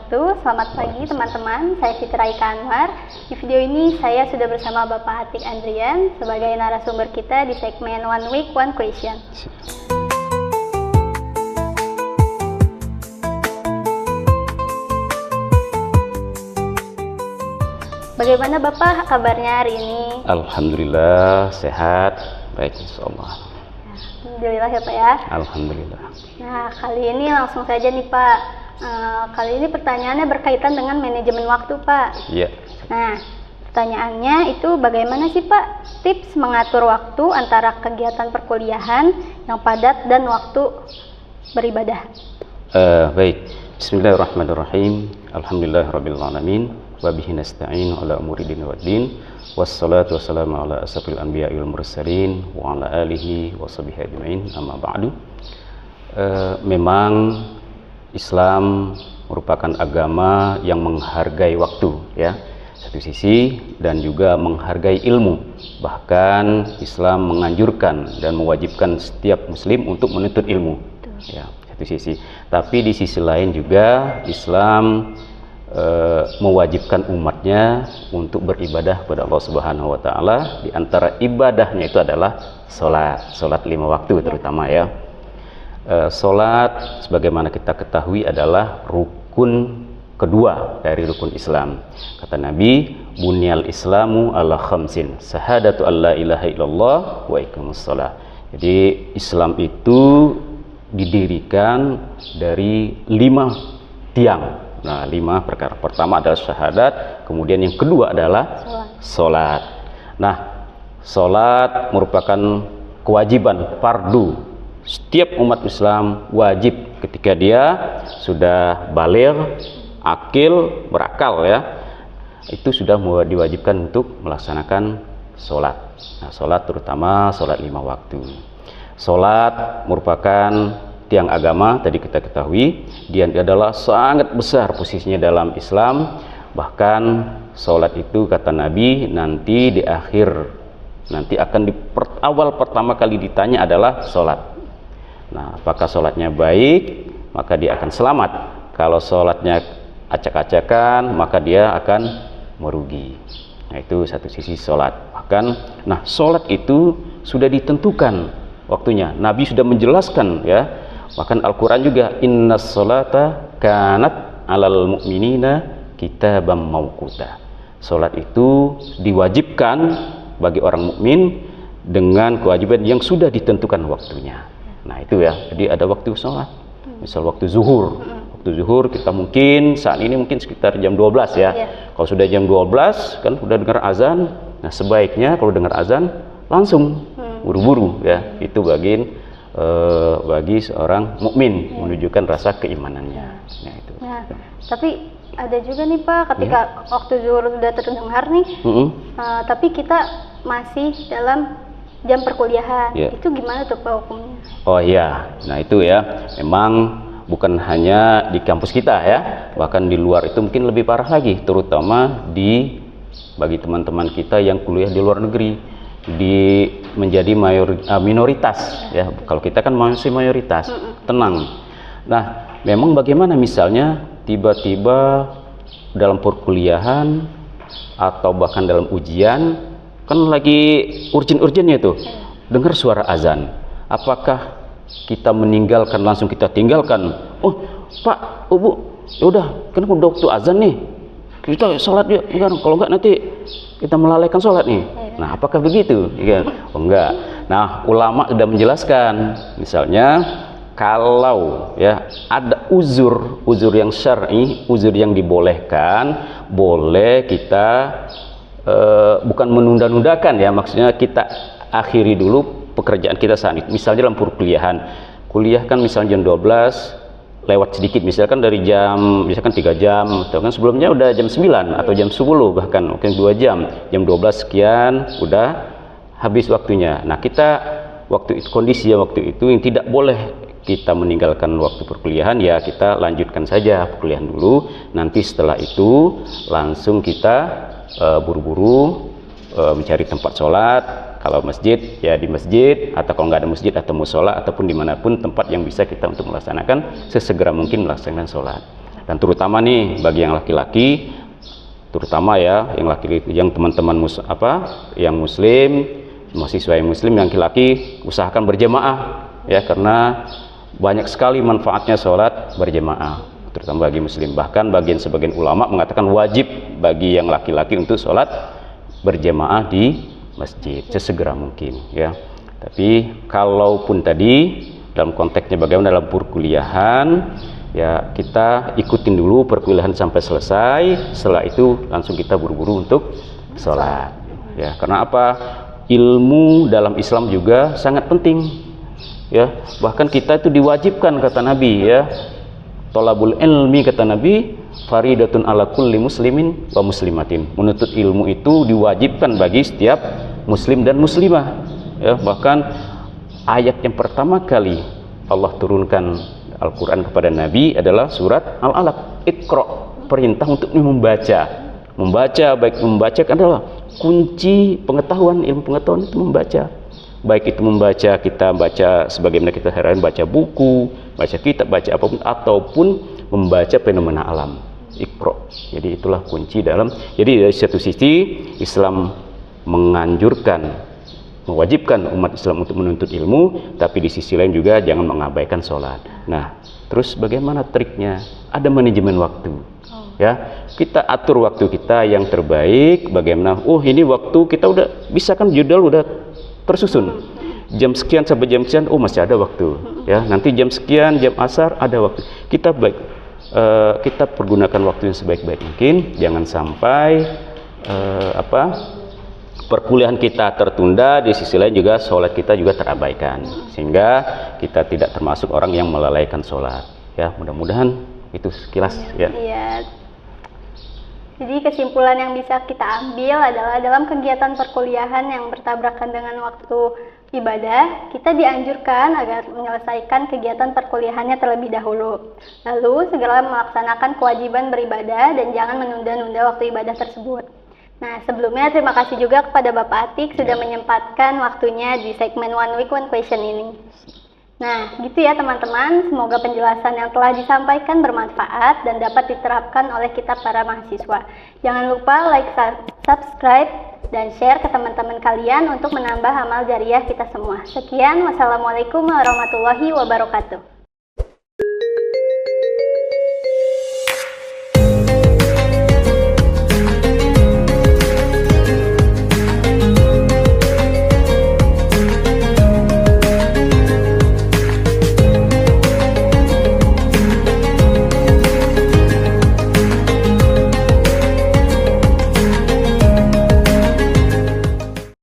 wabarakatuh. Selamat pagi teman-teman, saya Siti Raika Anwar. Di video ini saya sudah bersama Bapak Atik Andrian sebagai narasumber kita di segmen One Week One Question. Bagaimana Bapak kabarnya hari ini? Alhamdulillah sehat, baik insyaallah. Alhamdulillah ya Pak ya. Alhamdulillah. Nah kali ini langsung saja nih Pak. Kali ini pertanyaannya berkaitan dengan manajemen waktu Pak. Iya. Nah pertanyaannya itu bagaimana sih Pak tips mengatur waktu antara kegiatan perkuliahan yang padat dan waktu beribadah? Baik. Bismillahirrahmanirrahim. Alhamdulillahirabbil alamin. Wa bihi nasta'in ala umuri din waddin. Wassalatu wassalamu ala asrofil anbiya'i wal mursalin wa ala alihi wa sahbihi ajma'in. Amma ba'du. Memang Islam merupakan agama yang menghargai waktu ya. Satu sisi dan juga menghargai ilmu. Bahkan Islam menganjurkan dan mewajibkan setiap muslim untuk menuntut ilmu. Ya, satu sisi. Tapi di sisi lain juga Islam mewajibkan umatnya untuk beribadah kepada Allah Subhanahu wa taala. Di antara ibadahnya itu adalah salat 5 waktu terutama ya. Salat sebagaimana kita ketahui adalah rukun kedua dari rukun Islam. Kata Nabi, bunyal islamu ala khamsin, syahadatu alla ilaha illallah wa iqamus shalah. Jadi Islam itu didirikan dari 5 tiang. Nah, 5 perkara. Pertama adalah syahadat, kemudian yang kedua adalah salat. Nah, salat merupakan kewajiban fardu. Setiap umat Islam wajib ketika dia sudah baligh, akil, berakal ya. Itu sudah diwajibkan untuk melaksanakan salat. Nah, salat terutama salat 5 waktu. Salat merupakan tiang agama, tadi kita ketahui dia adalah sangat besar posisinya dalam Islam. Bahkan salat itu kata Nabi nanti di akhir nanti akan awal pertama kali ditanya adalah salat. Nah, apakah salatnya baik maka dia akan selamat. Kalau salatnya acak-acakan maka dia akan merugi. Nah, itu satu sisi salat. Bahkan nah salat itu sudah ditentukan waktunya. Nabi sudah menjelaskan ya. Bahkan Al-Quran juga innas sholata kanat alal mu'minina kitabam mawquta. Salat itu diwajibkan bagi orang mukmin dengan kewajiban yang sudah ditentukan waktunya. Nah itu ya, jadi ada waktu salat. Misal waktu zuhur. Waktu zuhur kita mungkin saat ini mungkin sekitar jam 12 ya. Kalau sudah jam 12 kan sudah dengar azan. Nah sebaiknya kalau dengar azan langsung buru-buru ya. Itu bagi seorang mukmin menunjukkan rasa keimanannya. Nah, itu. Nah, tapi ada juga nih Pak ketika waktu zuhur sudah terdengar nih, tapi kita masih dalam jam perkuliahan. Itu gimana tuh Pak hukumnya? Oh iya, nah itu ya, memang bukan hanya di kampus kita ya, bahkan di luar itu mungkin lebih parah lagi, terutama bagi teman-teman kita yang kuliah di luar negeri. Menjadi minoritas ya. Kalau kita kan masih mayoritas, tenang. Nah, memang bagaimana misalnya tiba-tiba dalam perkuliahan atau bahkan dalam ujian kan lagi urgent-urgentnya tuh dengar suara azan. Apakah kita meninggalkan langsung kita tinggalkan? Oh, Pak, Bu, ya udah, kan udah waktu azan nih. Kita sholat yuk, kalau enggak nanti kita melalaikan sholat nih. Nah, apakah begitu? Oh, enggak. Nah, ulama sudah menjelaskan, misalnya kalau ya ada uzur yang syar'i, uzur yang dibolehkan, boleh kita bukan menunda-nundakan ya, maksudnya kita akhiri dulu pekerjaan kita saat itu. Misalnya dalam perkuliahan, kuliah kan misalnya jam 12 lewat sedikit, misalkan dari misalkan 3 jam, atau kan sebelumnya udah jam 9 atau jam 10 bahkan mungkin 2 jam, jam 12 sekian udah habis waktunya. Nah kita kondisi waktu itu yang tidak boleh kita meninggalkan waktu perkuliahan ya, kita lanjutkan saja perkuliahan dulu, nanti setelah itu langsung kita buru-buru mencari tempat sholat. Kalau masjid ya di masjid, atau kalau nggak ada masjid atau musola ataupun dimanapun tempat yang bisa kita untuk melaksanakan sesegera mungkin melaksanakan sholat. Dan terutama nih bagi yang laki-laki, terutama ya yang laki-laki, yang teman-teman yang muslim, mahasiswa yang muslim yang laki-laki, usahakan berjamaah ya, karena banyak sekali manfaatnya sholat berjamaah, terutama bagi muslim. Bahkan sebagian ulama mengatakan wajib bagi yang laki-laki untuk sholat berjamaah di masjid sesegera mungkin ya. Tapi kalaupun tadi dalam konteksnya bagaimana dalam perkuliahan ya, kita ikutin dulu perkuliahan sampai selesai, setelah itu langsung kita buru-buru untuk sholat ya. Karena apa? Ilmu dalam Islam juga sangat penting ya, bahkan kita itu diwajibkan kata Nabi ya, thalabul ilmi kata Nabi faridatun ala kulli muslimin wa muslimatin, menuntut ilmu itu diwajibkan bagi setiap muslim dan muslimah ya. Bahkan ayat yang pertama kali Allah turunkan Al-Quran kepada Nabi adalah surat Al-Alaq, Iqra, perintah untuk membaca. Baik membaca adalah kunci pengetahuan, ilmu pengetahuan itu membaca. Baik itu membaca, kita baca sebagaimana kita hari-hari baca buku, baca kitab, baca apapun, ataupun membaca fenomena alam. Iqra. Jadi itulah kunci dalam. Jadi dari satu sisi Islam menganjurkan, mewajibkan umat Islam untuk menuntut ilmu, tapi di sisi lain juga jangan mengabaikan sholat. Nah, terus bagaimana triknya? Ada manajemen waktu. Ya, kita atur waktu kita yang terbaik. Bagaimana? Oh, ini waktu kita udah bisa kan, judul udah tersusun. Jam sekian sampai jam sekian, oh masih ada waktu. Ya, nanti jam sekian, jam asar ada waktu. Kita pergunakan waktu yang sebaik-baik mungkin. Jangan sampai perkuliahan kita tertunda, di sisi lain juga sholat kita juga terabaikan, sehingga kita tidak termasuk orang yang melalaikan sholat ya. Mudah-mudahan itu sekilas ya. Iya. Jadi kesimpulan yang bisa kita ambil adalah dalam kegiatan perkuliahan yang bertabrakan dengan waktu ibadah, kita dianjurkan agar menyelesaikan kegiatan perkuliahannya terlebih dahulu, lalu segera melaksanakan kewajiban beribadah dan jangan menunda-nunda waktu ibadah tersebut. Nah, sebelumnya terima kasih juga kepada Bapak Atik sudah menyempatkan waktunya di segmen One Week One Question ini. Nah, gitu ya teman-teman, semoga penjelasan yang telah disampaikan bermanfaat dan dapat diterapkan oleh kita para mahasiswa. Jangan lupa like, subscribe, dan share ke teman-teman kalian untuk menambah amal jariah kita semua. Sekian, wassalamualaikum warahmatullahi wabarakatuh.